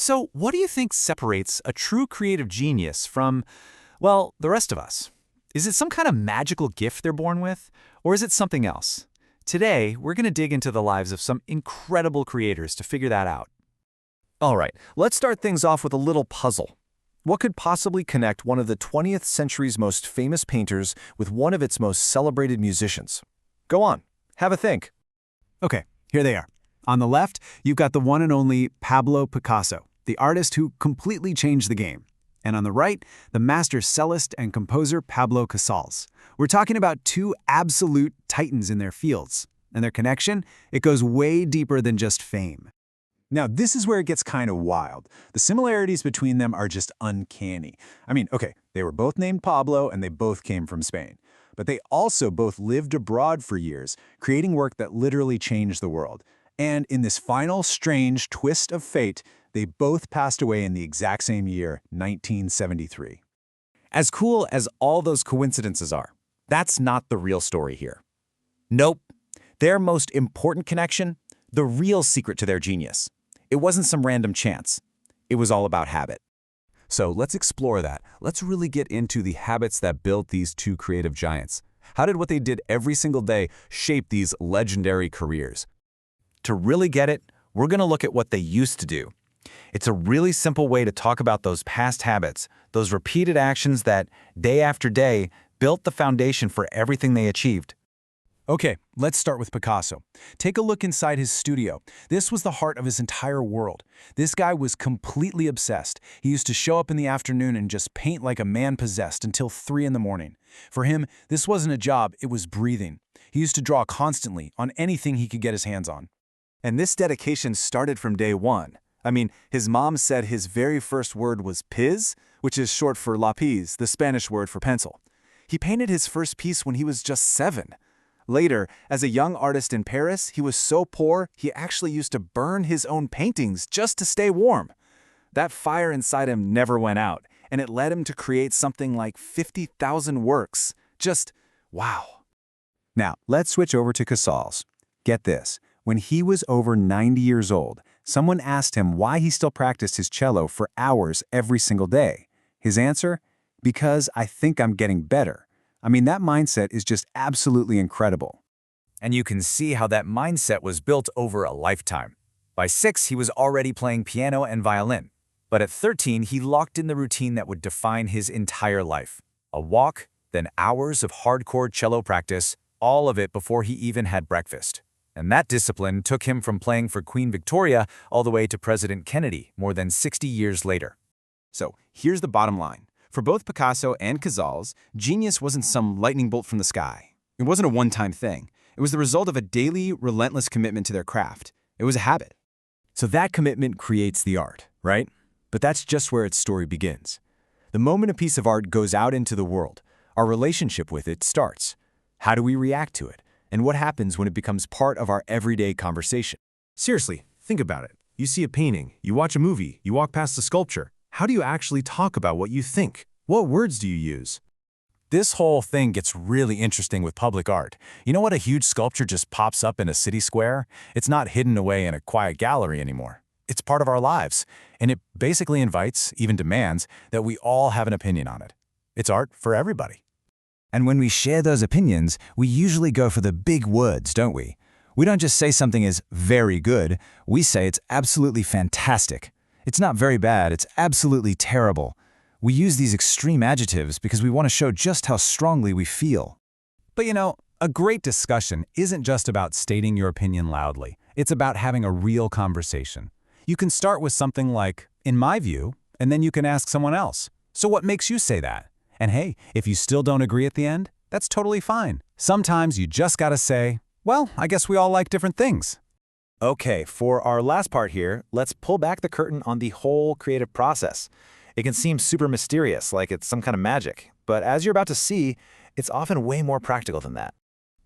So, what do you think separates a true creative genius from, well, the rest of us? Is it some kind of magical gift they're born with? Or is it something else? Today, we're going to dig into the lives of some incredible creators to figure that out. All right, let's start things off with a little puzzle. What could possibly connect one of the 20th century's most famous painters with one of its most celebrated musicians? Go on, have a think. Okay, here they are. On the left, you've got the one and only Pablo Picasso, the artist who completely changed the game. And on the right, the master cellist and composer Pablo Casals. We're talking about two absolute titans in their fields. And their connection, it goes way deeper than just fame. Now, this is where it gets kind of wild. The similarities between them are just uncanny. I mean, okay, they were both named Pablo and they both came from Spain. But they also both lived abroad for years, creating work that literally changed the world. And in this final strange twist of fate, they both passed away in the exact same year, 1973. As cool as all those coincidences are, that's not the real story here. Nope. Their most important connection, the real secret to their genius. It wasn't some random chance. It was all about habit. So let's explore that. Let's really get into the habits that built these two creative giants. How did what they did every single day shape these legendary careers? To really get it, we're going to look at what they used to do. It's a really simple way to talk about those past habits, those repeated actions that, day after day, built the foundation for everything they achieved. Okay, let's start with Picasso. Take a look inside his studio. This was the heart of his entire world. This guy was completely obsessed. He used to show up in the afternoon and just paint like a man possessed until 3 in the morning. For him, this wasn't a job, it was breathing. He used to draw constantly on anything he could get his hands on. And this dedication started from day one. I mean, his mom said his very first word was piz, which is short for lápiz, the Spanish word for pencil. He painted his first piece when he was just 7. Later, as a young artist in Paris, he was so poor he actually used to burn his own paintings just to stay warm. That fire inside him never went out, and it led him to create something like 50,000 works. Just wow. Now, let's switch over to Casals. Get this. When he was over 90 years old, someone asked him why he still practiced his cello for hours every single day. His answer? Because I think I'm getting better. I mean, that mindset is just absolutely incredible. And you can see how that mindset was built over a lifetime. By 6, he was already playing piano and violin. But at 13, he locked in the routine that would define his entire life. A walk, then hours of hardcore cello practice, all of it before he even had breakfast. And that discipline took him from playing for Queen Victoria all the way to President Kennedy more than 60 years later. So here's the bottom line. For both Picasso and Casals, genius wasn't some lightning bolt from the sky. It wasn't a one-time thing. It was the result of a daily, relentless commitment to their craft. It was a habit. So that commitment creates the art, right? But that's just where its story begins. The moment a piece of art goes out into the world, our relationship with it starts. How do we react to it? And what happens when it becomes part of our everyday conversation? Seriously, think about it. You see a painting, you watch a movie, you walk past a sculpture. How do you actually talk about what you think? What words do you use? This whole thing gets really interesting with public art. You know what? A huge sculpture just pops up in a city square? It's not hidden away in a quiet gallery anymore. It's part of our lives, and it basically invites, even demands, that we all have an opinion on it. It's art for everybody. And when we share those opinions, we usually go for the big words, don't we? We don't just say something is very good, we say it's absolutely fantastic. It's not very bad, it's absolutely terrible. We use these extreme adjectives because we want to show just how strongly we feel. But you know, a great discussion isn't just about stating your opinion loudly. It's about having a real conversation. You can start with something like, in my view, and then you can ask someone else, so what makes you say that? And hey, if you still don't agree at the end, that's totally fine. Sometimes you just gotta say, well, I guess we all like different things. Okay, for our last part here, let's pull back the curtain on the whole creative process. It can seem super mysterious, like it's some kind of magic, but as you're about to see, it's often way more practical than that.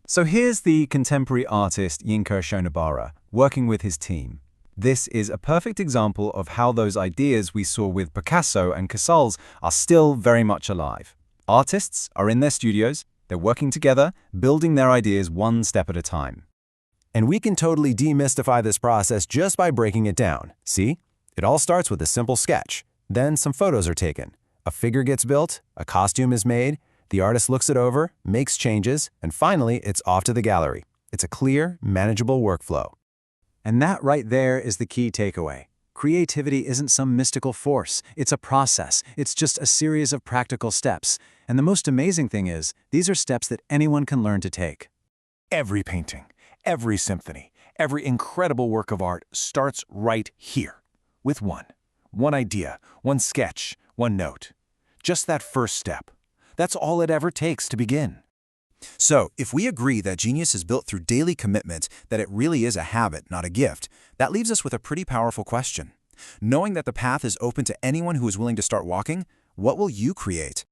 So here's the contemporary artist Yinka Shonobara working with his team. This is a perfect example of how those ideas we saw with Picasso and Casals are still very much alive. Artists are in their studios, they're working together, building their ideas one step at a time. And we can totally demystify this process just by breaking it down. See? It all starts with a simple sketch. Then some photos are taken. A figure gets built, a costume is made, the artist looks it over, makes changes, and finally, it's off to the gallery. It's a clear, manageable workflow. And that right there is the key takeaway. Creativity isn't some mystical force. It's a process. It's just a series of practical steps. And the most amazing thing is, these are steps that anyone can learn to take. Every painting, every symphony, every incredible work of art starts right here, with one idea, one sketch, one note. Just that first step. That's all it ever takes to begin. So, if we agree that genius is built through daily commitment, that it really is a habit, not a gift, that leaves us with a pretty powerful question. Knowing that the path is open to anyone who is willing to start walking, what will you create?